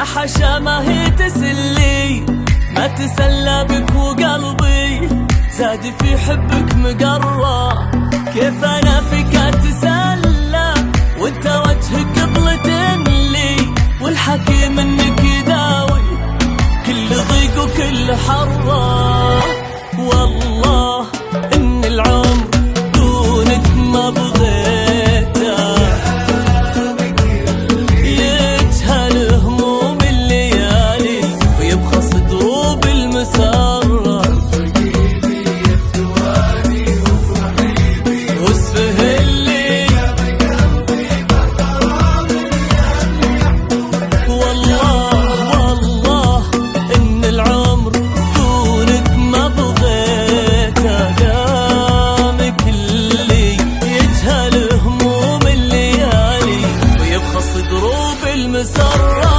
حشا ما هي تسلي، ما تسلى بك وقلبي زاد في حبك مقرى. كيف انا فيك اتسلى وانت وجهك قبلة لي، والحكي منك يداوي كل ضيق وكل حرة. والله ان العمر دونك ما بغيته، يجهل هموم الليالي ويبخص دروب المسرة. واسفه اللي والله ان العمر دونك ما بغيته، دامك اللي يجهل هموم الليالي ويبخص دروب المسرة.